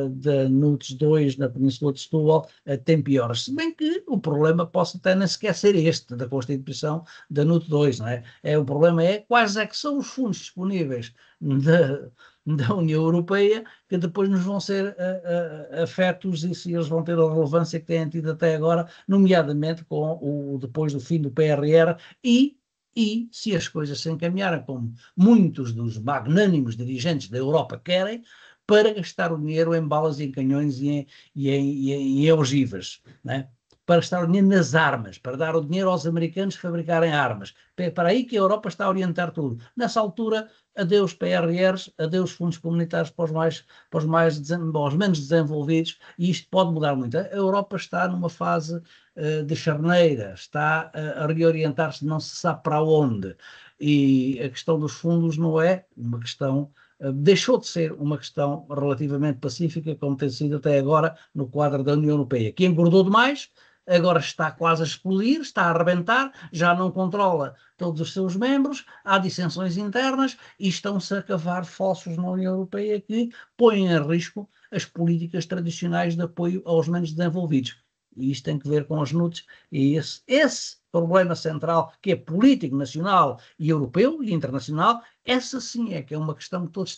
da NUTS 2 na Península de Setúbal a tempo e horas, se bem que o problema possa até nem sequer ser este da constituição da NUTS 2, não é? O problema é quais é que são os fundos disponíveis da União Europeia que depois nos vão ser afetos e se eles vão ter a relevância que têm tido até agora, nomeadamente depois do fim do PRR e se as coisas se encaminharem como muitos dos magnânimos dirigentes da Europa querem, para gastar o dinheiro em balas e em canhões e em ogivas, né? para estar unido nas armas, para dar o dinheiro aos americanos que fabricarem armas. É para aí que a Europa está a orientar tudo. Nessa altura, adeus PRRs, adeus fundos comunitários para os menos desenvolvidos, e isto pode mudar muito. A Europa está numa fase de charneira, está a reorientar-se, não se sabe para onde. E a questão dos fundos não é uma questão, deixou de ser uma questão relativamente pacífica, como tem sido até agora no quadro da União Europeia, que engordou demais, agora está quase a explodir, está a arrebentar, já não controla todos os seus membros, há dissensões internas e estão-se a cavar fossos na União Europeia que põem em risco as políticas tradicionais de apoio aos menos desenvolvidos. E isto tem que ver com as NUTS, e esse problema central, que é político, nacional e europeu e internacional, essa sim é que é uma questão que todos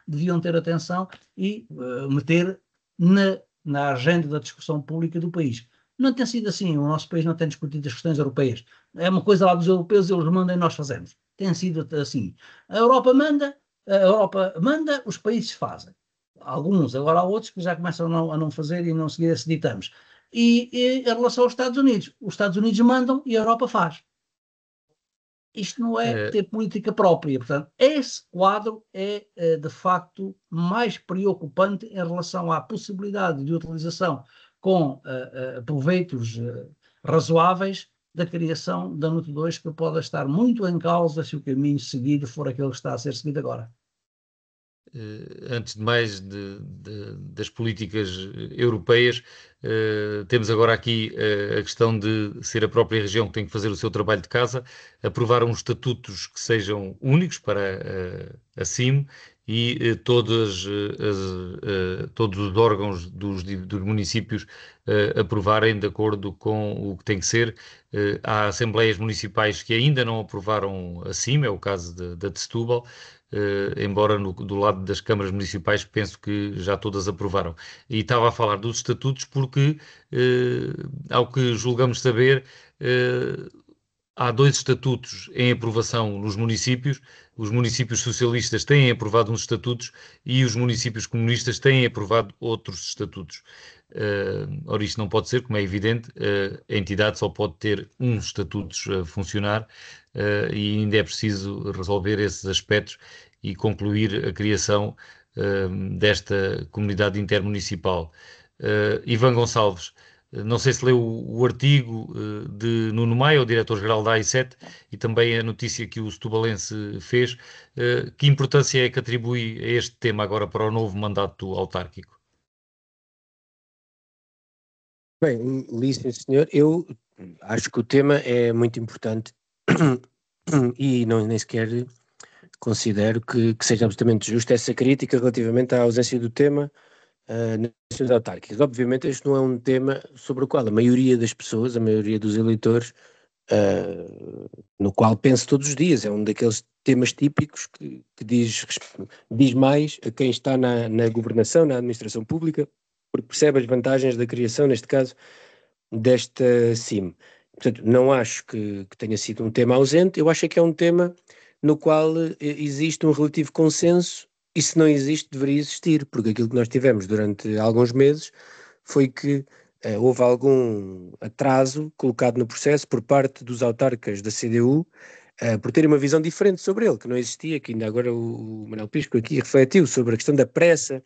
deviam ter atenção e meter na agenda da discussão pública do país. Não tem sido assim, o nosso país não tem discutido as questões europeias. É uma coisa lá dos europeus, eles mandam e nós fazemos. Tem sido assim. A Europa manda, os países fazem. Alguns, agora há outros que já começam a não fazer e não seguir esses ditames. E em relação aos Estados Unidos mandam e a Europa faz. Isto não é ter política própria. Portanto, esse quadro é, de facto, mais preocupante em relação à possibilidade de utilização com proveitos razoáveis da criação da NUT 2, que pode estar muito em causa se o caminho seguido for aquele que está a ser seguido agora. Antes de mais das políticas europeias, temos agora aqui a questão de ser a própria região que tem que fazer o seu trabalho de casa, aprovar uns estatutos que sejam únicos para a CIM e todos os órgãos dos municípios aprovarem de acordo com o que tem que ser. Há assembleias municipais que ainda não aprovaram a CIM, é o caso da de Setúbal, embora do lado das câmaras municipais penso que já todas aprovaram. E estava a falar dos estatutos porque, ao que julgamos saber, há 2 estatutos em aprovação nos municípios. Os municípios socialistas têm aprovado uns estatutos e os municípios comunistas têm aprovado outros estatutos. Ora, isto não pode ser, como é evidente, a entidade só pode ter uns estatutos a funcionar e ainda é preciso resolver esses aspectos e concluir a criação desta comunidade intermunicipal. Ivan Gonçalves, não sei se leu o artigo de Nuno Maia, o diretor-geral da AI7, e também a notícia que o setubalense fez. Que importância é que atribui a este tema agora para o novo mandato autárquico? Bem, li, sim, senhor. Eu acho que o tema é muito importante e nem sequer considero que seja absolutamente justa essa crítica relativamente à ausência do tema nas eleições autárquicas. Obviamente este não é um tema sobre o qual a maioria das pessoas, a maioria dos eleitores, no qual penso todos os dias. É um daqueles temas típicos que diz mais a quem está na governação, na administração pública, porque percebe as vantagens da criação, neste caso, desta CIM. Portanto, não acho que tenha sido um tema ausente, eu acho que é um tema no qual existe um relativo consenso, e se não existe, deveria existir, porque aquilo que nós tivemos durante alguns meses foi que houve algum atraso colocado no processo por parte dos autarcas da CDU, por terem uma visão diferente sobre ele, que não existia, que ainda agora o Manuel Pisco aqui refletiu sobre a questão da pressa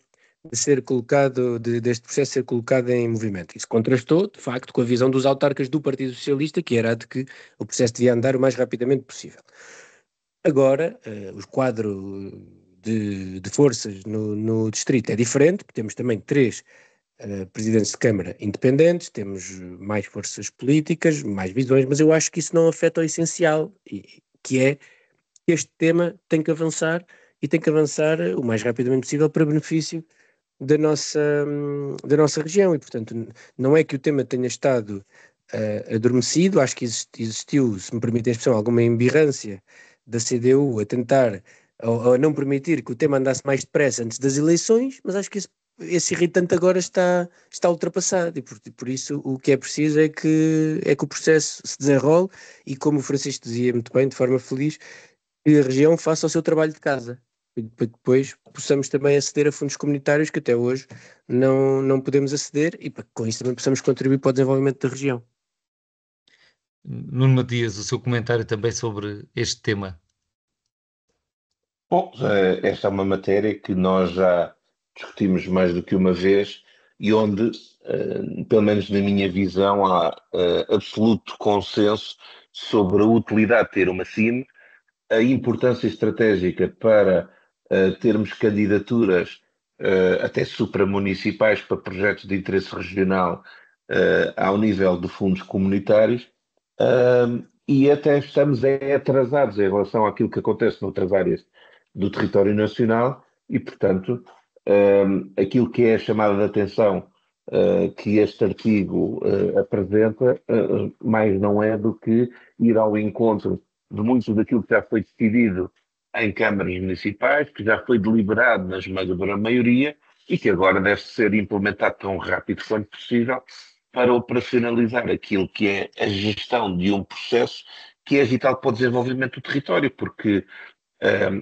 de ser colocado, deste processo ser colocado em movimento. Isso contrastou, de facto, com a visão dos autarcas do Partido Socialista, que era a de que o processo devia andar o mais rapidamente possível. Agora, o quadro de forças no distrito é diferente, porque temos também 3 presidentes de Câmara independentes, temos mais forças políticas, mais visões, mas eu acho que isso não afeta o essencial, que é que este tema tem que avançar, e tem que avançar o mais rapidamente possível para benefício da nossa região, e portanto não é que o tema tenha estado adormecido. Acho que existiu, se me permitem a expressão, alguma embirrância da CDU a tentar, ou a não permitir que o tema andasse mais depressa antes das eleições, mas acho que esse irritante agora está ultrapassado, e por isso o que é preciso é que o processo se desenrole, e como o Francisco dizia muito bem, de forma feliz, que a região faça o seu trabalho de casa. para que depois possamos também aceder a fundos comunitários que até hoje não podemos aceder e para que com isso também possamos contribuir para o desenvolvimento da região. Nuno Matias, o seu comentário também sobre este tema. Bom, esta é uma matéria que nós já discutimos mais do que uma vez e onde, pelo menos na minha visão, há absoluto consenso sobre a utilidade de ter uma CIM, a importância estratégica para termos candidaturas até supramunicipais para projetos de interesse regional ao nível de fundos comunitários, e até estamos atrasados em relação àquilo que acontece noutras áreas do território nacional e, portanto, aquilo que é a chamada de atenção que este artigo apresenta, mais não é do que ir ao encontro de muito daquilo que já foi decidido em câmaras municipais, que já foi deliberado na esmagadora maioria e que agora deve ser implementado tão rápido quanto possível para operacionalizar aquilo que é a gestão de um processo que é vital para o desenvolvimento do território, porque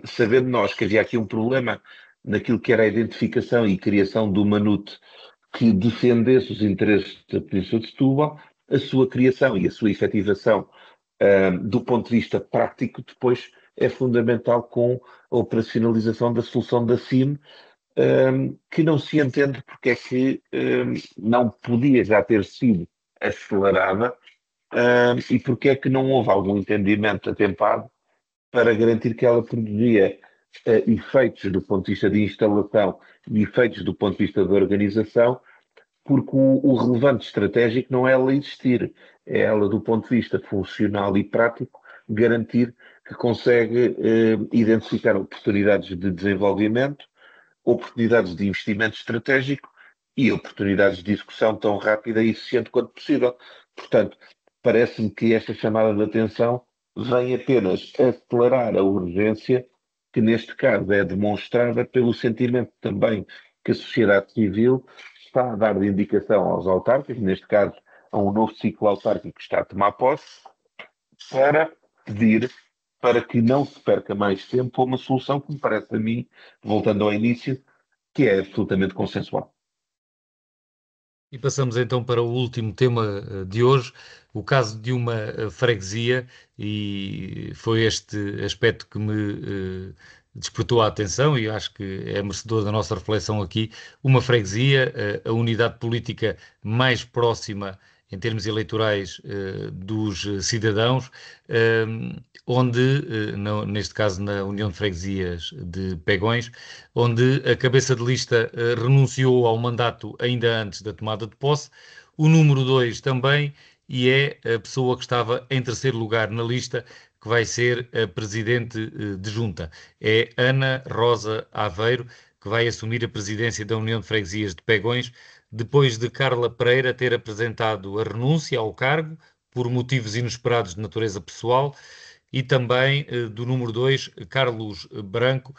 sabendo nós que havia aqui um problema naquilo que era a identificação e criação do MANUT que defendesse os interesses da Província de Setúbal, a sua criação e a sua efetivação do ponto de vista prático depois é fundamental com a operacionalização da solução da CIM, que não se entende porque é que não podia já ter sido acelerada e porque é que não houve algum entendimento atempado para garantir que ela produzia efeitos do ponto de vista de instalação e efeitos do ponto de vista de organização, porque o relevante estratégico não é ela existir, é ela do ponto de vista funcional e prático garantir que consegue identificar oportunidades de desenvolvimento, oportunidades de investimento estratégico e oportunidades de execução tão rápida e eficiente quanto possível. Portanto, parece-me que esta chamada de atenção vem apenas acelerar a urgência que neste caso é demonstrada pelo sentimento também que a sociedade civil está a dar de indicação aos autárquicos, neste caso a um novo ciclo autárquico que está a tomar posse, para pedir para que não se perca mais tempo a uma solução que me parece a mim, voltando ao início, que é absolutamente consensual. E passamos então para o último tema de hoje, o caso de uma freguesia, e foi este aspecto que me despertou a atenção e acho que é merecedor da nossa reflexão aqui. Uma freguesia, a unidade política mais próxima em termos eleitorais dos cidadãos, onde, neste caso na União de Freguesias de Pegões, onde a cabeça de lista renunciou ao mandato ainda antes da tomada de posse, o número 2 também, e é a pessoa que estava em terceiro lugar na lista, que vai ser a presidente de junta. É Ana Rosa Aveiro, que vai assumir a presidência da União de Freguesias de Pegões, depois de Carla Pereira ter apresentado a renúncia ao cargo por motivos inesperados de natureza pessoal, e também do número 2, Carlos Branco,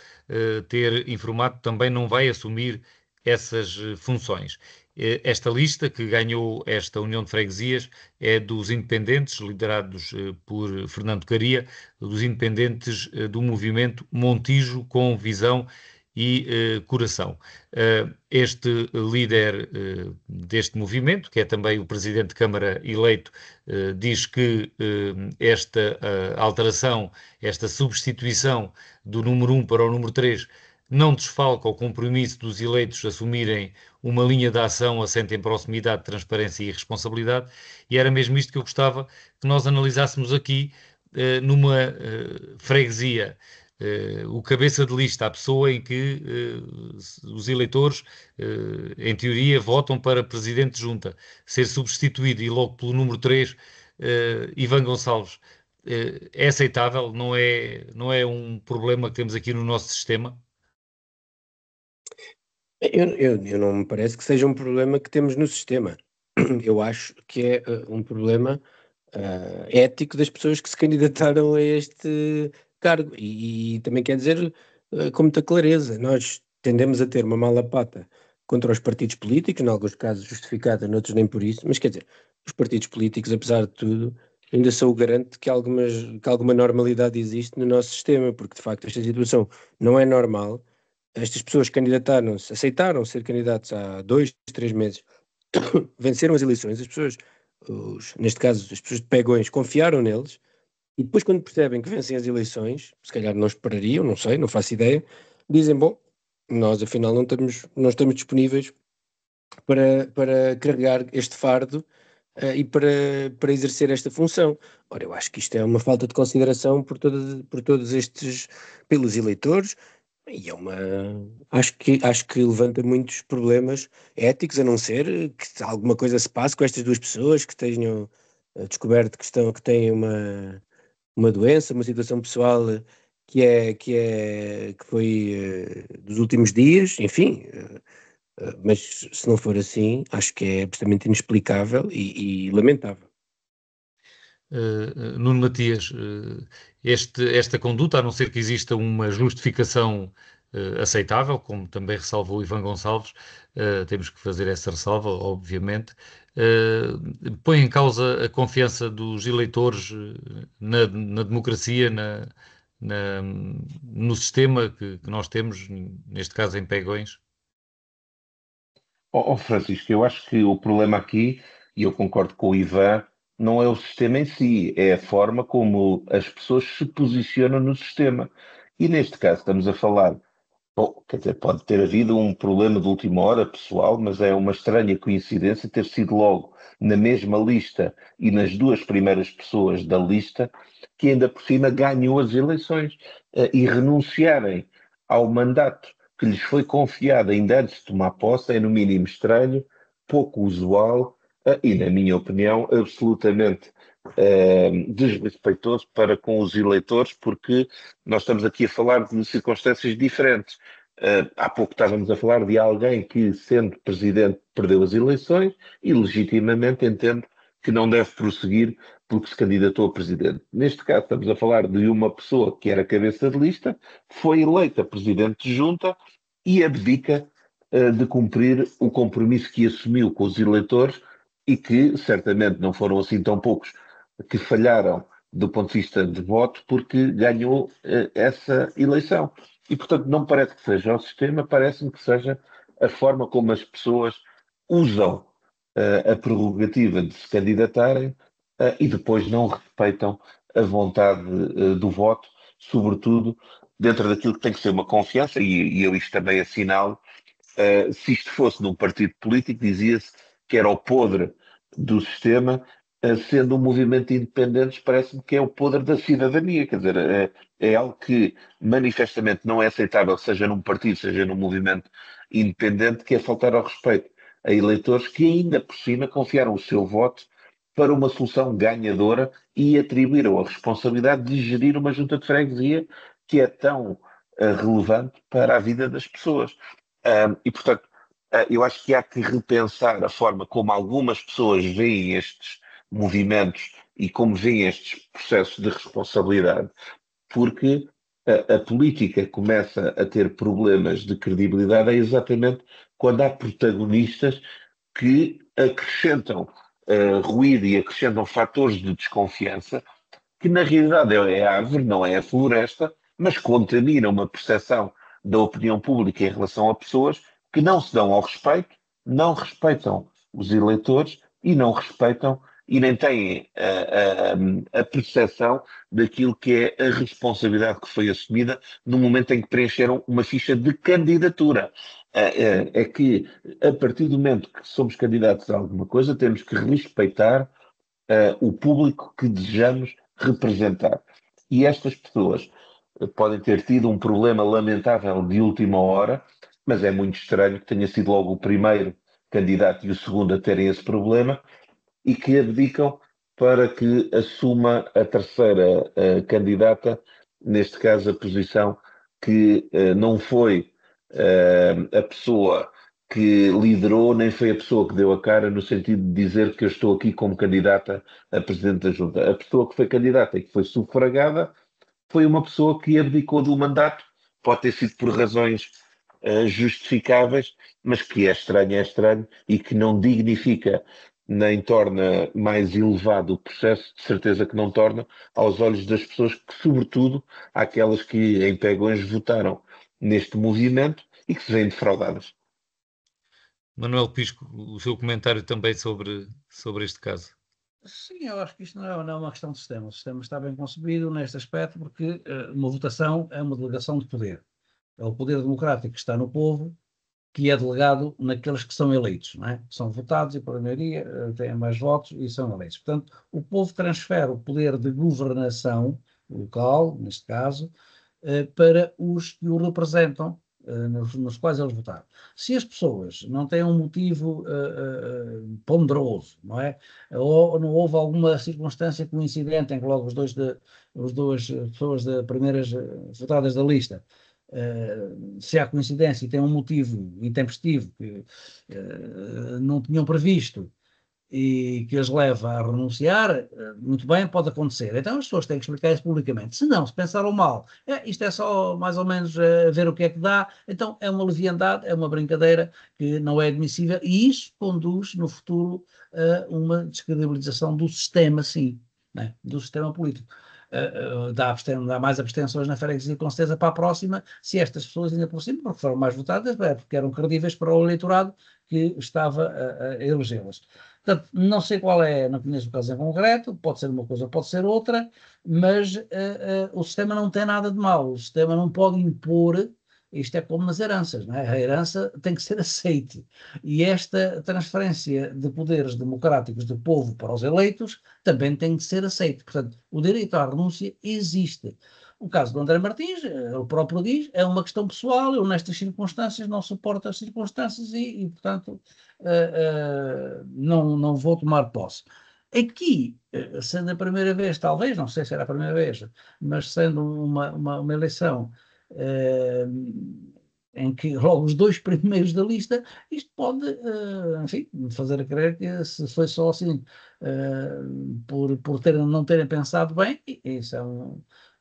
ter informado que também não vai assumir essas funções. Esta lista que ganhou esta União de Freguesias é dos independentes, liderados por Fernando Caria, dos independentes do movimento Montijo com Visão e Coração. Este líder deste movimento, que é também o presidente de Câmara eleito, diz que esta alteração, esta substituição do número 1 para o número 3 não desfalca o compromisso dos eleitos assumirem uma linha de ação assente em proximidade, transparência e responsabilidade, e era mesmo isto que eu gostava que nós analisássemos aqui numa freguesia. O cabeça de lista, a pessoa em que os eleitores, em teoria, votam para presidente de junta, ser substituído e logo pelo número 3, Ivan Gonçalves, é aceitável? Não é um problema que temos aqui no nosso sistema? Eu não me parece que seja um problema que temos no sistema. Eu acho que é um problema ético das pessoas que se candidataram a este cargo. E também quer dizer, com muita clareza, nós tendemos a ter uma mala pata contra os partidos políticos, em alguns casos justificada, noutros nem por isso, mas quer dizer, os partidos políticos, apesar de tudo, ainda sou o garante que alguma normalidade existe no nosso sistema, porque de facto esta situação não é normal. Estas pessoas candidataram-se, aceitaram ser candidatos há 2, 3 meses, venceram as eleições, as pessoas, neste caso as pessoas de Pegões, confiaram neles, e depois quando percebem que vencem as eleições, se calhar não esperariam, não sei, não faço ideia, dizem, bom, nós afinal não estamos disponíveis para carregar este fardo e para exercer esta função. Ora, eu acho que isto é uma falta de consideração por todos estes, pelos eleitores, e acho que levanta muitos problemas éticos, a não ser que alguma coisa se passe com estas duas pessoas que tenham descoberto que têm uma doença, uma situação pessoal que foi dos últimos dias, enfim. Mas se não for assim, acho que é absolutamente inexplicável e lamentável. Nuno Matias, esta conduta, a não ser que exista uma justificação aceitável, como também ressalvou Ivan Gonçalves, temos que fazer essa ressalva, obviamente, põe em causa a confiança dos eleitores na democracia, no sistema que nós temos, neste caso em Pegões. Francisco, eu acho que o problema aqui, e eu concordo com o Ivan, não é o sistema em si, é a forma como as pessoas se posicionam no sistema. E neste caso estamos a falar, bom, quer dizer, pode ter havido um problema de última hora pessoal, mas é uma estranha coincidência ter sido logo na mesma lista e nas duas primeiras pessoas da lista que ainda por cima ganhou as eleições e renunciarem ao mandato que lhes foi confiado ainda antes de tomar posse é no mínimo estranho, pouco usual e, na minha opinião, absolutamente desrespeitoso para com os eleitores, porque nós estamos aqui a falar de circunstâncias diferentes. Há pouco estávamos a falar de alguém que, sendo presidente, perdeu as eleições e legitimamente entende que não deve prosseguir porque se candidatou a presidente. Neste caso estamos a falar de uma pessoa que era cabeça de lista, foi eleita presidente de junta e abdica de cumprir o compromisso que assumiu com os eleitores e que certamente não foram assim tão poucos que falharam do ponto de vista de voto porque ganhou essa eleição. E, portanto, não me parece que seja o sistema, parece-me que seja a forma como as pessoas usam a prerrogativa de se candidatarem e depois não respeitam a vontade do voto, sobretudo dentro daquilo que tem que ser uma confiança, e eu isto também assinalo, se isto fosse num partido político, dizia-se que era o podre do sistema, sendo um movimento de independentes, parece-me que é o podre da cidadania, quer dizer, é algo que manifestamente não é aceitável, seja num partido, seja num movimento independente, que é faltar ao respeito a eleitores que ainda por cima confiaram o seu voto para uma solução ganhadora e atribuíram a responsabilidade de gerir uma junta de freguesia que é tão relevante para a vida das pessoas. E, portanto, eu acho que há que repensar a forma como algumas pessoas veem estes movimentos e como veem estes processos de responsabilidade, porque a política começa a ter problemas de credibilidade é exatamente quando há protagonistas que acrescentam ruído e acrescentam fatores de desconfiança que na realidade é a árvore, não é a floresta, mas contamina uma percepção da opinião pública em relação a pessoas que não se dão ao respeito, não respeitam os eleitores e não respeitam e nem têm a percepção daquilo que é a responsabilidade que foi assumida no momento em que preencheram uma ficha de candidatura. É que, a partir do momento que somos candidatos a alguma coisa, temos que respeitar o público que desejamos representar. E estas pessoas podem ter tido um problema lamentável de última hora, mas é muito estranho que tenha sido logo o primeiro candidato e o segundo a terem esse problema e que abdicam para que assuma a terceira candidata, neste caso a posição que não foi a pessoa que liderou, nem foi a pessoa que deu a cara no sentido de dizer que eu estou aqui como candidata a Presidente da Junta. A pessoa que foi candidata e que foi sufragada foi uma pessoa que abdicou do mandato, pode ter sido por razões justificáveis, mas que é estranho e que não dignifica nem torna mais elevado o processo, de certeza que não torna, aos olhos das pessoas que, sobretudo, aquelas que em Pegões votaram neste movimento e que se veem defraudadas. Manuel Pisco, o seu comentário também sobre este caso. Sim, eu acho que isto não é uma questão de sistema. O sistema está bem concebido neste aspecto porque uma votação é uma delegação de poder. É o poder democrático que está no povo, que é delegado naqueles que são eleitos, não é? São votados e, por maioria, têm mais votos e são eleitos. Portanto, o povo transfere o poder de governação local, neste caso, para os que o representam, nos quais eles votaram. Se as pessoas não têm um motivo ponderoso, não é? Ou não houve alguma circunstância coincidente em que logo as duas pessoas primeiras votadas da lista, se há coincidência e tem um motivo intempestivo que não tinham previsto e que as leva a renunciar, muito bem, pode acontecer. Então as pessoas têm que explicar isso publicamente. Se não, se pensaram mal, isto é só mais ou menos ver o que é que dá, então é uma leviandade, é uma brincadeira que não é admissível e isso conduz no futuro a uma descredibilização do sistema, sim, né? Do sistema político. Dá mais abstenções na freguesia com certeza para a próxima, se estas pessoas ainda por cima, porque foram mais votadas, porque eram credíveis para o eleitorado que estava a elegê-las. Portanto, não sei qual é, não conheço o caso em concreto, pode ser uma coisa, pode ser outra, mas o sistema não tem nada de mau, o sistema não pode impor, isto é como nas heranças, não é? A herança tem que ser aceite. E esta transferência de poderes democráticos do povo para os eleitos também tem que ser aceite. Portanto, o direito à renúncia existe. O caso do André Martins, ele próprio diz, é uma questão pessoal, eu nestas circunstâncias não suporto as circunstâncias e portanto, não vou tomar posse. Aqui, sendo a primeira vez, talvez, não sei se era a primeira vez, mas sendo uma eleição em que logo os dois primeiros da lista, isto pode, enfim, fazer a crer que se foi só assim, por não terem pensado bem, isso é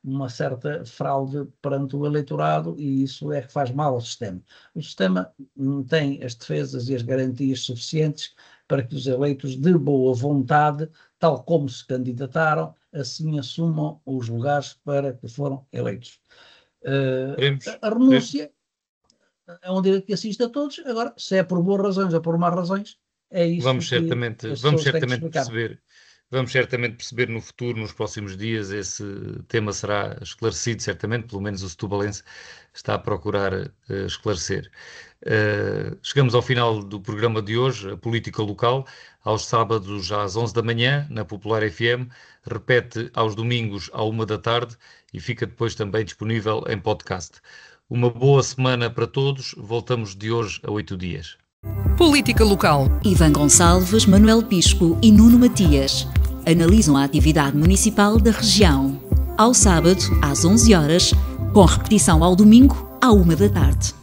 uma certa fraude perante o eleitorado e isso é que faz mal ao sistema. O sistema não tem as defesas e as garantias suficientes para que os eleitos de boa vontade, tal como se candidataram, assim assumam os lugares para que foram eleitos. A renúncia é um direito que assiste a todos, agora, se é por boas razões ou por más razões, é isso vamos certamente perceber. Vamos certamente perceber no futuro, nos próximos dias, esse tema será esclarecido, certamente, pelo menos o setubalense está a procurar esclarecer. Chegamos ao final do programa de hoje, a política local, aos sábados às 11 da manhã, na Popular FM, repete aos domingos à 1 da tarde e fica depois também disponível em podcast. Uma boa semana para todos, voltamos de hoje a 8 dias. Política local. Ivan Gonçalves, Manuel Pisco e Nuno Matias analisam a atividade municipal da região. Ao sábado, às 11 horas, com repetição ao domingo, à 1 da tarde.